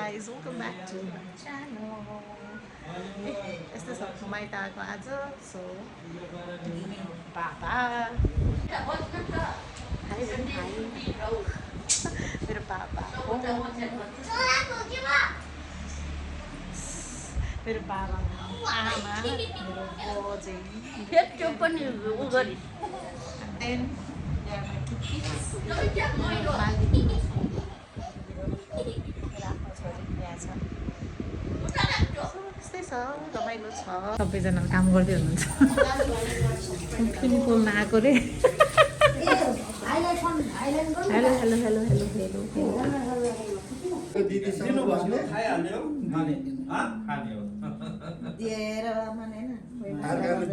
guys, welcome back to my channel. Yस्तो छ माइत आएको आज सो बाबा मेरो बाबा मेरो बाबा आमा मेरो बोजै पनि उ गरी देन यस्तै छ रमाइलो छ सबैजना काम गर्दै हुनुहुन्छ फिल्म पोल्न आएको रे hello hello hello hello hello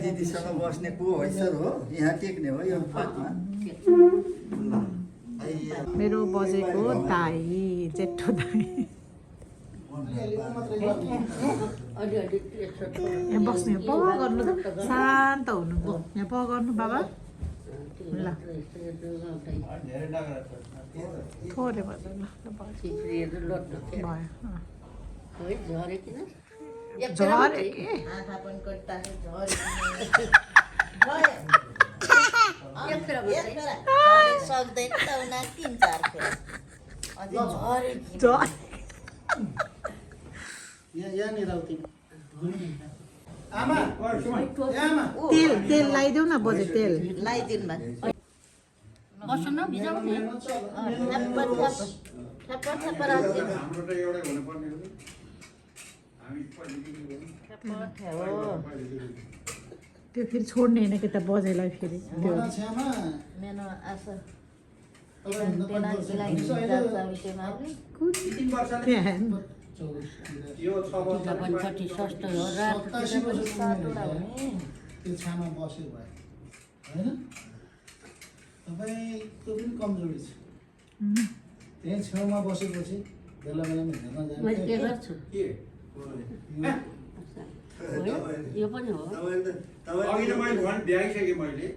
दिदीसँग बस्ने को हैसर हो यहाँ टेक्ने हो यो फाटमा मेरो बजेको दाई जेठो दाई यहाँ बस्नु यहाँ प गर्नु शान्त हुनु यहाँ प गर्नु बाबा ल थोरै भयो झरे के सक्दैन त उनीहरू 3-4 खेल अझै झरे तेल तेल लगाइदेऊ न बजे तेल लगाइदिनु भयो बस्नु भिजाउने ठ्याप्प राखिदिनु त्यो फेरि छोड्ने होइन कि त बजेलाई फेरि त्यो मेनो आशा पनि सस्तो हो त्यो छामा बस्यो भयो होइन तपाईँको पनि कमजोरी छ त्यही छेउमा बसेपछि बेला बेलामा हेर्न मैले के गर्छु यो पनि हो अघि त मैले भन् भ्याइसकेँ मैले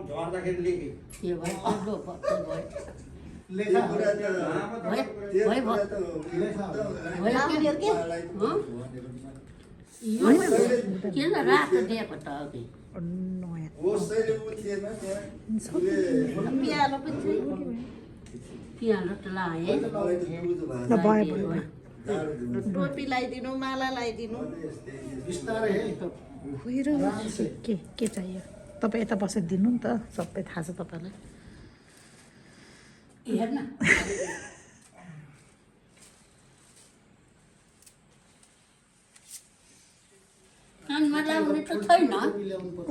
झर्दाखेरि लेखेँ यो भयो लेखा किन रातो दिएको त अघि पियालो पनि पियालो त लगाएँ टोपी लगाइदिनु माला लगाइदिनु बिस्तारै के चाहियो तपाईँ यता बसेर दिनु नि त सबै थाहा छ तपाईँलाई हेर्न कानमा लगाउने त छैन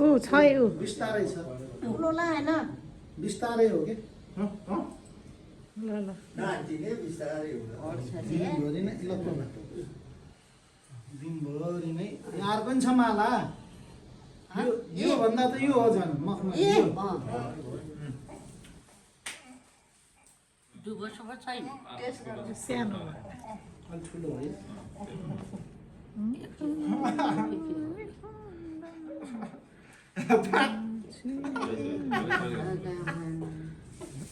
ऊ छ ऊ बिस्तारै छ ठुलो लगाएन बिस्तारै हो कि ल ल दिनभरि नै दिनभरि नै यार पनि छ माला यो भन्दा त यो हो झन् दुबोसम्म छैन सानो अलि ठुलो हो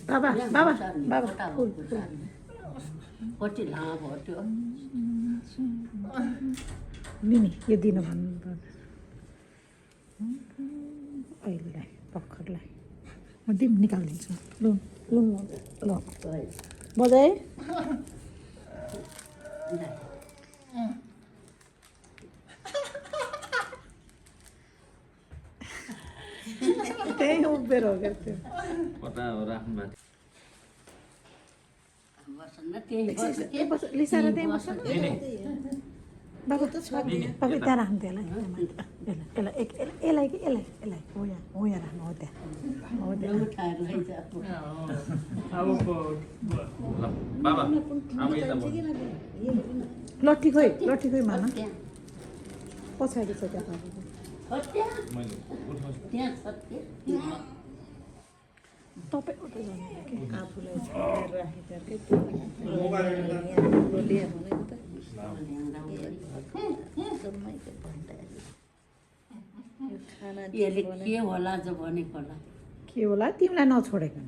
बाबा बाबा बाबा फुल कति लामो हो त्यो नि यो दिन भन्नु पहिलेलाई भर्खरलाई म दिम निकालिदिन्छु लु लु ल बजाए त्यही उभिएर हो क्या त्यो लिसाएर त्यहीँ बस्छ बाबा बाबा त्यहाँ राख्नु त्यसलाई यसलाई कि यसलाई यसलाई हो यहाँ राख्नु हो त्यहाँ हो लट्ठी खोइ मामा पछाडि छ त्यहाँ तपाईँ उता जानु कि आफूलाई के होला जो भनेको होला के होला तिमीलाई नछोडेको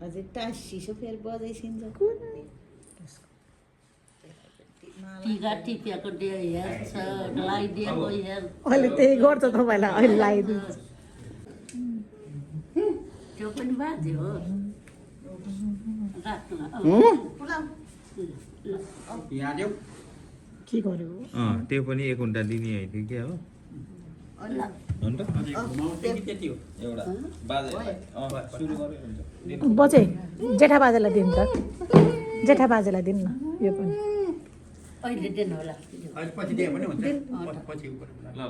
अझै टाँसिसो फेरि बजाइसिन्छ कुन्नी टिका टिपेको डे हेर्छ लगाइदिएको हेर अहिले त्यही गर्छ तपाईँलाई अहिले लगाइदिन्छ त्यो पनि बाजे हो राख्नु यहाँ देऊ के गर्यो त्यो पनि 1 घन्टा दिने होइन क्या हो अन्त त्यति हो एउटा बाजे सुरु गर्यो हुन्छ बजे जेठा बाजेलाई दिनु त जेठा बाजेलाई दिनु न यो पनि अहिले दिनु होला अहिले पछि दिए पनि हुन्छ पछि ल ल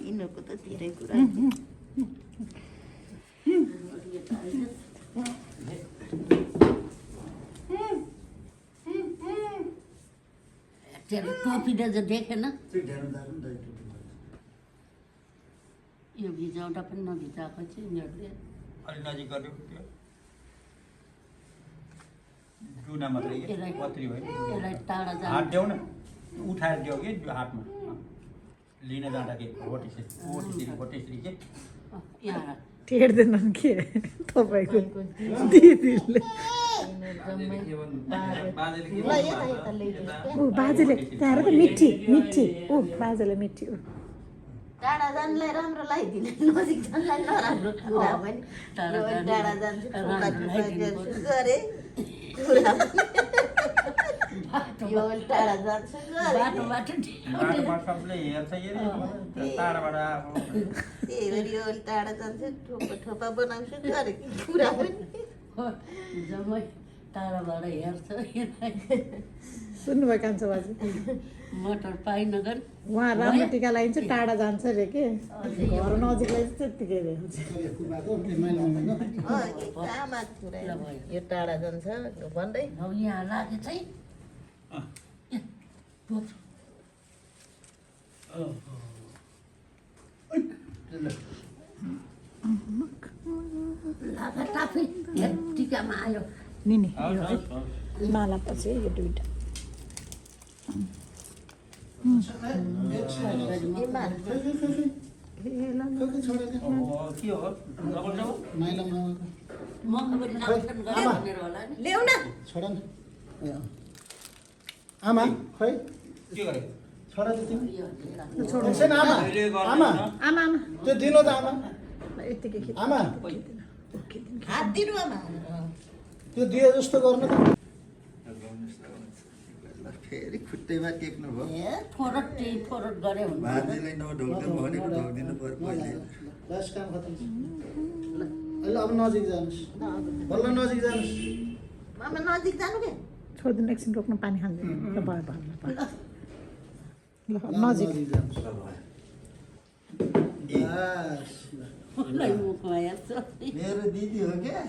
यिनीहरूको त धेरै कुरा टोपी त देखेन यो भिजाउँदा पनि नभिजाएको चाहिँ यिनीहरूले अलि नजिक गरिदिउँ त्यो जुना मात्रै यसलाई पत्री होइन यसलाई टाढा हात जानु देऊ न उठाएर देऊ कि त्यो हातमा लिन जाँदाखेरि भोटेश्री के यहाँ राख। टेर्दैनन् के तपाईँको दिदीले ऊ बाजेले त्यहाँ हेर त मिठी मिठी ऊ बाजेले मिठी ऊ टाढा जानलाई राम्रो लगाइदिने नजिक जानलाई नराम्रो कुरा पनि टाढा जान्छु टोपा टोपा गर्छु गरे कुरा पनि यो टाढा जान्छु गरे बाटो बाटोमा सबले हेर्छ टाढाबाट त्यही भएर यो टाढा जान्छु ठोपा ठोपा बनाउँछु गरे कुरा पनि जम्मै टाढाबाट हेर्छ सुन्नुभयो कान्छो बाजे मटर पाइ नगर उहाँ राम्रो टिका लगाइन्छ टाढा जान्छ अरे के घर नजिक लगाइन्छ त्यत्तिकै अरे आमा कुरा यो टाढा जान्छ भन्दै अब यहाँ लागे चाहिँ लागा टाफै टिकामा आयो नि यो है माला पछि यो दुइटा के हो मखमली नाउँछन् गरे भनेर होला नि ल्याउ न छोडा न आमा खै के गरे छोडा त तिमी यो एकछिन आमा आमा आमा आमा त्यो दिनु त आमा यत्तिकै खिच आमा हात दिनु आमा त्यो दिए जस्तो गर्नु त फेरि खुट्टैमा टेक्नु भयो फोरट गरे हुन्छ बाजेलाई नढोक्नु भनेको ढोक्दिनु पर्यो पहिले बस काम खतम छ अहिले अब नजिक जानुहोस् बल्ल नजिक जानुहोस् मामा नजिक जानु के छोडिदिनु एकछिन रोक्नु पानी खाँदैन ल भयो भयो ल नजिक जानुहोस् बस मलाई मुखमा हेर्छ मेरो दिदी हो क्या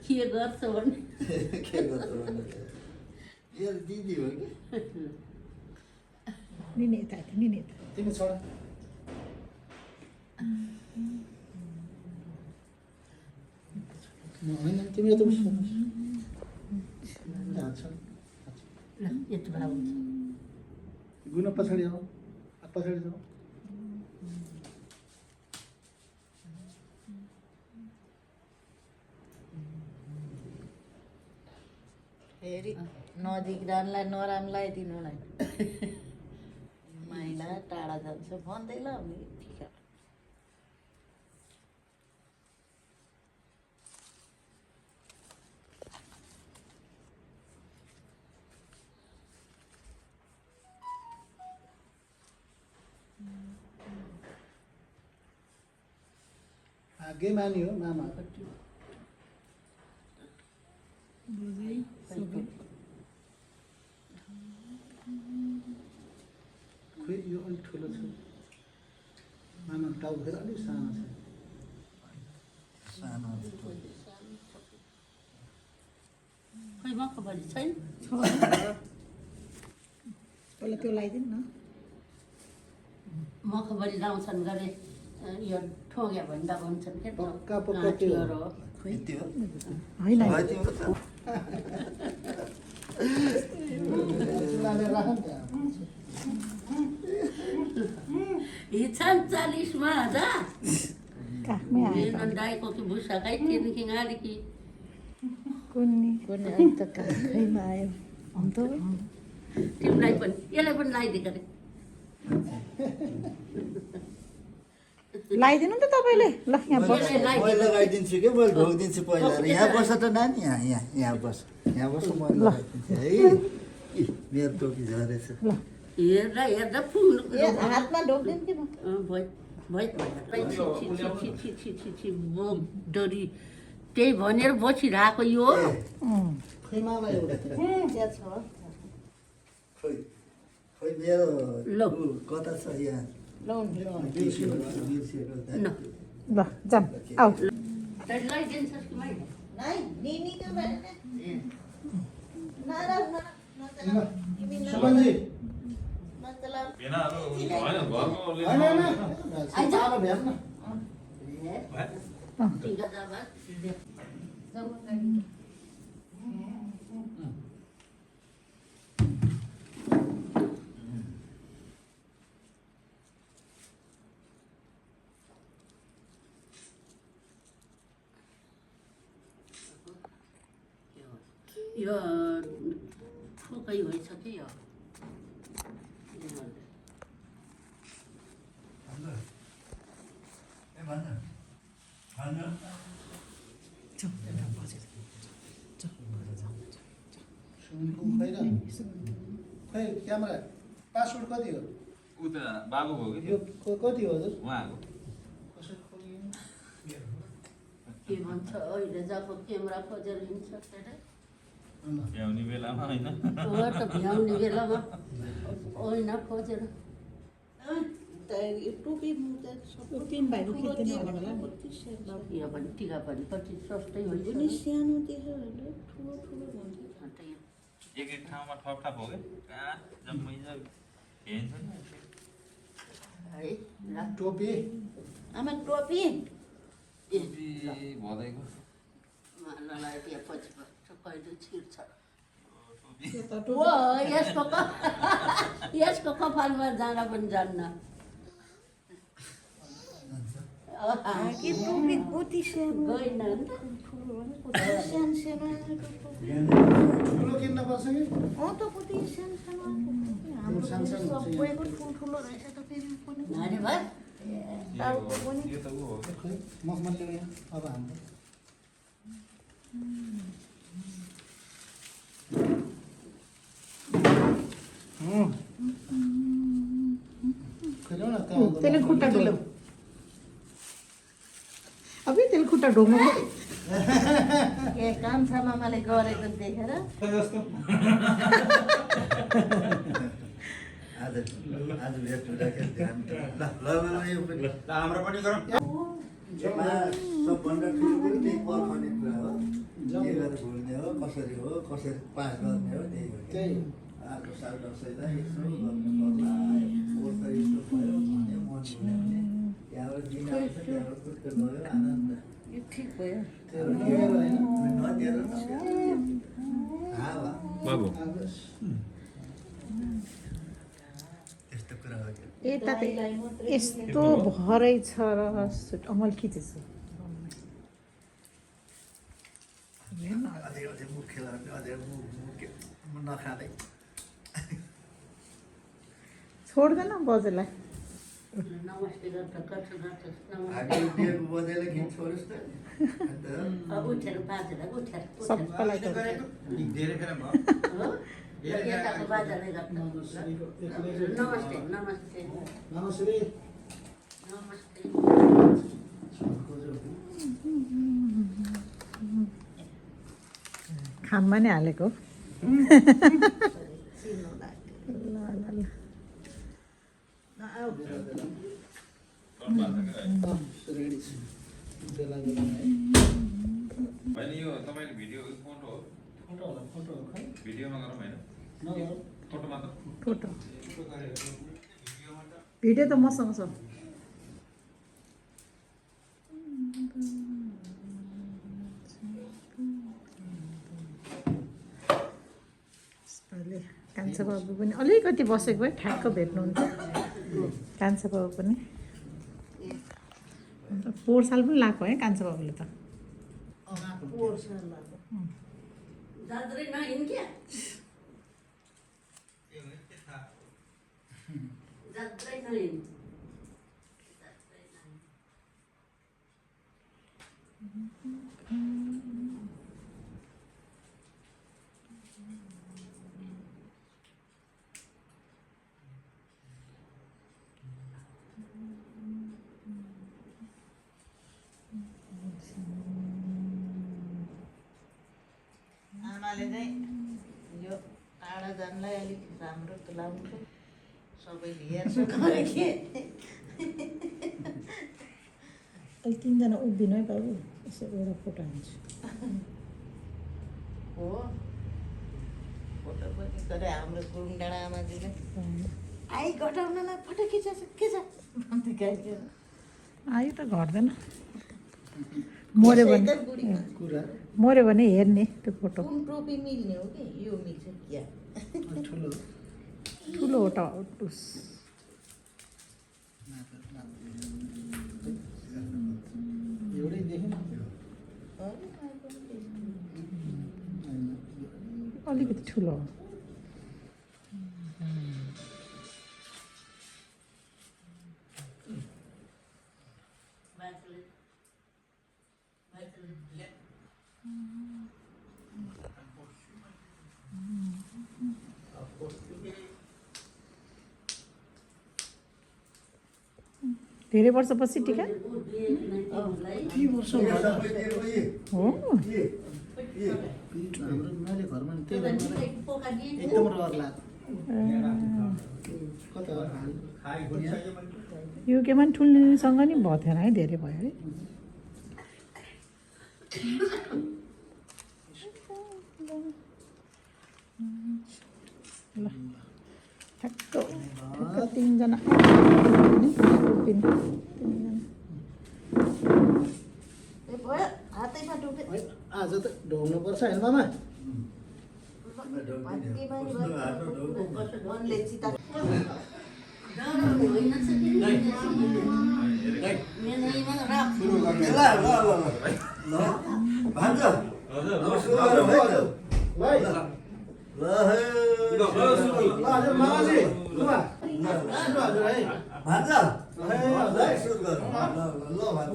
के गर्छ भने के गर्छ भने मेरो दिदी हो कि निने यता निने यता तिमी छोडा होइन तिमी यता उस यति भाउ गुण पछाडि आऊ पछाडि जाऊ फेरि नजिक जानलाई नराम्रो लगाइदिनु न माइला टाढा जान्छ भन्दै ल ठिक आगे मान्यो मामा खोइ यो अलिक ठुलो छ मामा टाउको फेरि अलिक सानो छ सानो खै मखमली छैन पहिला त्यो लगाइदिनु न मखमली लाउँछन् गरे यो ठोग्या भन्दा भन्छन् के पक्का पक्का त्यो हो यति हो होइन भयो तिम्रो त चुलाले राख नि त्यहाँ हिच्छन् 40मा जा काखमै आयो नन्दाइको कि भुसाकै तिनकी गाली कि कुन्नी कुनै अन्त काखैमा आयो अन्त तिमीलाई पनि यसलाई पनि लगाइदिएको अरे लगाइदिनु नि त तपाईँले ल यहाँ बस मैले लगाइदिन्छु कि मैले ढोकिदिन्छु पहिला यहाँ बस त नानी यहाँ बस मैले लगाइदिन्छु है इ, मेरो टोपी झरेछ हेर्दा हेर्दा फुल हातमा ढोक्दैन कि म डरी त्यही भनेर बसिरहेको यो खै मलाई एउटा त्यहाँ छ खोइ मेरो ल। ऊ कता छ यहाँ लाउनु बिर्सिएको ल ल जाम आऊ लगाइदिन्छस् कि मैले नै निनी का बारे नाराज सुमनजी मतलब होइन चालो भेट्न ठिक छ बस यो ठोकै भइसक्यो यो सुमनको खै र खै क्यामेरा पासवर्ड कति हो ऊ त बाबु हो कि यो कति हो हजुर उहाँको कसरी खोलियो के भन्छ अहिले जब क्यामेरा खोजेर लिन्छ केटा भ्याउने बेलामा होइन हो त भ्याउने बेलामा होइन खोजेर टोपी मुजा त्यो तिन भाइले खिच्दिनु होला यो पनि टिका पनि कति सस्तै पनि हुन्छ सानो देख्यो भने ठुलो ठुलो भन्छ एक एक ठाउँमा ठप ठप हो कि कहाँ जम्मै हेर्छ नि है ल टोपी आमा टोपी भदैको मालालाई त्यहाँ पछि कहिले छिर्छ त ओ यसको कपालमा जाँदा पनि जान्न कि टोपी कति सानो गएन नि त सानो सानो ठुलो किन्न पर्छ कि त कति सानो सानो हाम्रो सबैको ठुल्ठुलो रहेछ त फेरि पनि अरे भाइ टाउको पनि यो त ऊ हो कि खै मखमल ल्याउ यहाँ अब हाम्रो खै ल्याउ न कहाँ त्यसले खुट्टा ढोल्यो अबे त्यसले खुट्टा ढोल्नु ए कान्छा मामाले गरेको देखेर आज भेट हुँदाखेरि ध्यान ल यो पनि ल हाम्रो पनि गरौँ सबभन्दा ठुलो कुरो त्यही पर्खने कुरा हो के गरेर भुल्ने हो कसरी पास गर्ने हो त्यही हो त्यही आएको साल दसैँलाई यसो गर्नु पर्ला पोहोर त यस्तो भयो भन्यो मन भुल्यो भने त्यहाँबाट दिन आउँछ त्यहाँबाट कुर्को गयो आनन्द यो ठिक भयो त्यो लिएर होइन नदिएर हावा बाबु त्यस्तो कुरा हो क्या यता त यस्तो भरै छ र अमल खिचेछु अझै मुख खेलाउने अझै मुख नखाँदै छोड्दैन बजेलाई नमस्ते गर्दा गर्छ नमस्ते हामी बिहेको बजेलाई किन छोडोस् त अन्त उठेर बाजेलाई उठेर सबैलाई धेरै फेर भयो हो यताको बाजेलाई गर्छ नमस्ते नमस्ते नमस्ते नमस्ते खाममा नै हालेको रेडी छु बेला बेला है होइन यो तपाईँले भिडियो फोटो हो फोटो हो खै भिडियोमा गरौँ होइन नगरौँ फोटो मात्र फोटो फोटो गरेर भिडियो त मसँग छ यसपालि कान्छा बाबु पनि अलिकति बसेको भए ठ्याक्क भेट्नुहुन्छ कान्छा बाबु पनि पोहोर साल पनि लगाएको है कान्छा बाबुले त दादरे नहिन् क्या छैन आमाले चाहिँ यो टाढा जानलाई अलिक राम्रो तुलाउनु सबैले हेर्छु गरे कि अहिले 3 जना उभिनु है बाबु यसो एउटा फोटो हान्छु हो फोटो पनि गरे हाम्रो गुरुङ डाँडा आमाजीले आई घटाउनलाई फोटो खिच भन्दै गाइदियो आयो त घट्दैन मऱ्यो भने हेर्ने त्यो फोटो कुन टोपी मिल्ने हो कि यो मिल्छ क्या ठुलो हो त उस एउटै देखेन अलिकति ठुलो हो धेरै वर्षपछि टिका हो हाम्रो मैले घरमा नि त्यही एकदम रहर लाग्यो कता यो केमा नि ठुल्नेसँग नि भएको थिएन है धेरै भयो है ल ठ्याक्क 3 जना भयो हातैमा डुबे आज त ढोग्नु पर्छ हैन मामा मनले चिता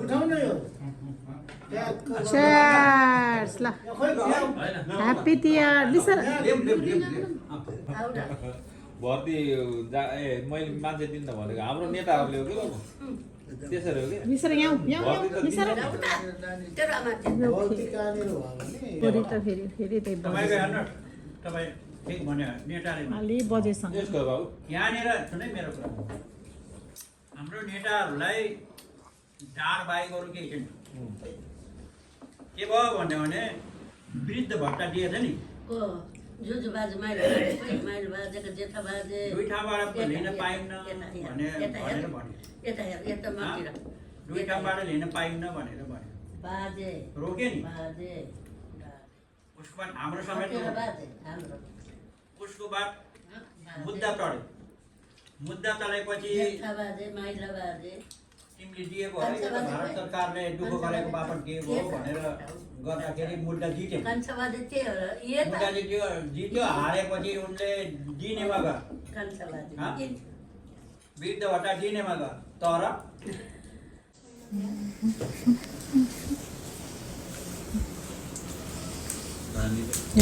उठाउन यो Cheers ल ह्याप्पी तिहार लिसर भर्ती मैले मान्छे दिन त भनेको हाम्रो नेताहरूले हो कि बाबु त्यसरी हो कि लिसर यहाँ लिसर फेरि त फेरि त्यही तपाईँको हेर्नु तपाईँ ठिक भन्यो नेताले अलि बजेसँग यसको बाबु यहाँनिर सुनै मेरो कुरा हाम्रो नेताहरूलाई डाँड बाहेक अरू केही छैन के भयो भन्यो भने वृद्ध भत्ता दिएछ नि जुजु बाजे माइलो बाजेको जेठा बाजे दुई ठाउँबाट लिन पाइन्न भनेर भन्यो यता हेर यता मातिर दुई ठाउँबाट लिन पाइन्न भनेर भन्यो बाजे रोक्यो नि बाजे उसको बाद हाम्रो समेत बाजे हाम्रो उसको बाद मुद्दा चढ्यो मुद्दा चलेपछि जेठा बाजे माइलो बाजे तिमीले दिएको है भारत सरकारले दुःख गरेको बापत दिएको हो भनेर गर्दाखेरि मुद्दा जित्यो कान्छा बाजे त्यही हो मुद्दा जित्यो हारेपछि उनले दिनेमा गयो कान्छा बाजे वृद्ध भत्ता दिनेमा गयो तर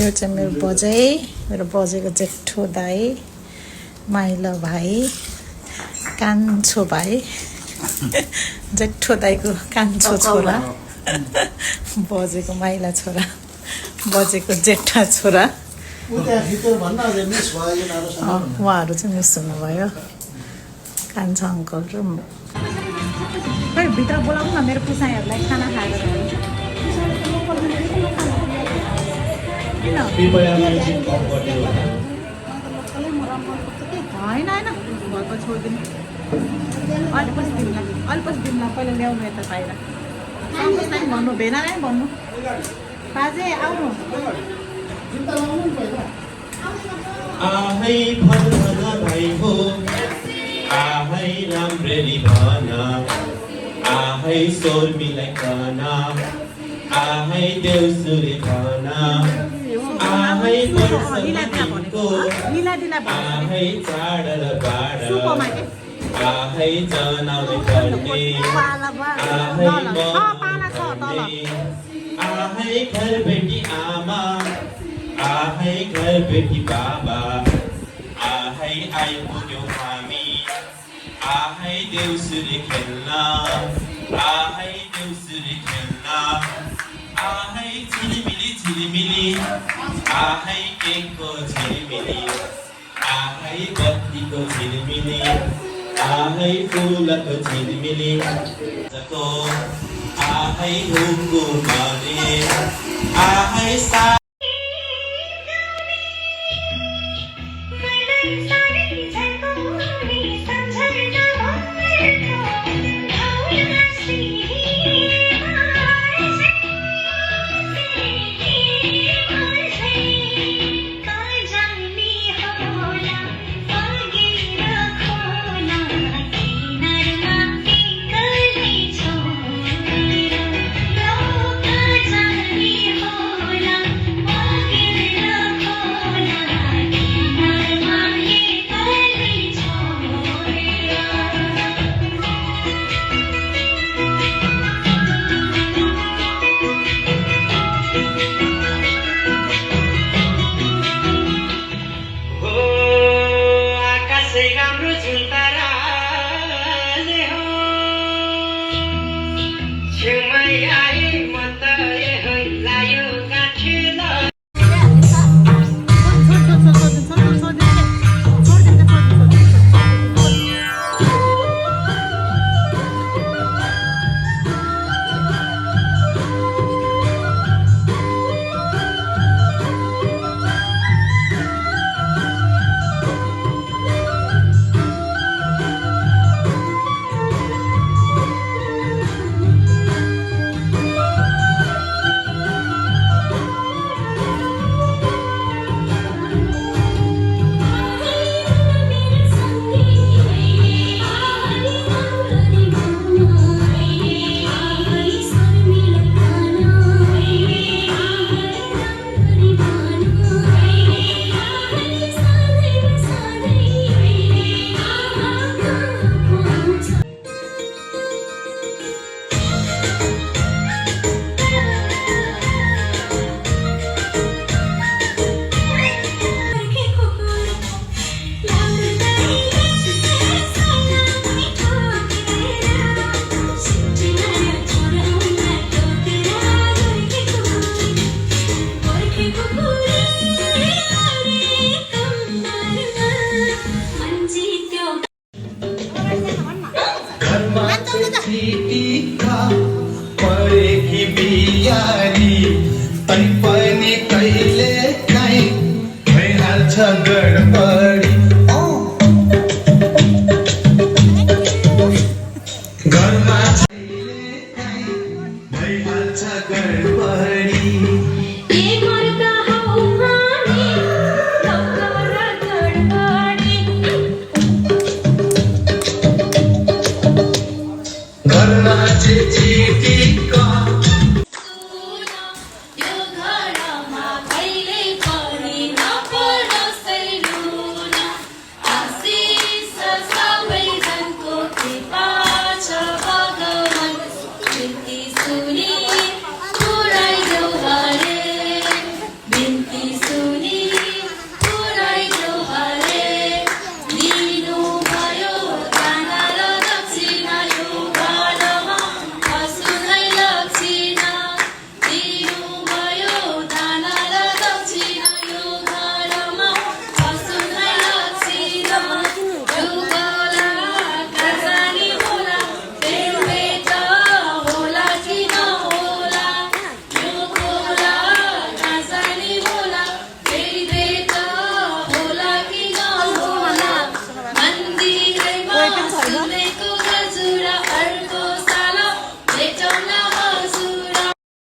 यो चाहिँ मेरो बजेको जेठो दाई माइलो भाइ कान्छो भाइ जेठो दाइको कान्छो छोरा बजेको माइला छोरा बजेको जेठा छोरा उहाँहरू चाहिँ मिस हुनुभयो कान्छो अङ्कल र खै भित्र बोलाउनु न मेरो पुसाइहरूलाई खाना खाएर होइन घरमा छोडिदिनु अहिले पछि दिउँला पहिला ल्याउनु यता बाहिर सन्तोषलाई भन्नु भेनालाई भन्नु बाजे आउनु आहै भन भाइ हो आहै राम्ररी भन आहै स्वर मिलाइकन आहै देउसुरे भन आहै वर्षको आहै चाड र बाड आहै जनाउने गर्ने पाला बा आहै पाला छ तल आहै घर बेटी आमा आहै घर बेटी बाबा आहै आइपुग्यौँ हामी आहै देउसुरे खेल्न आहै देउसुरे खेल्न आहै झिलिमिली झिलिमिली आहै केकको झिलिमिली आहै बत्तीको झिलिमिली आहै फुलको झिलिमिली जको आहै ढुङ्गो माने आहै सा परेकी बियारी तै पनि कहिले काहीँ भइहाल्छ गडबड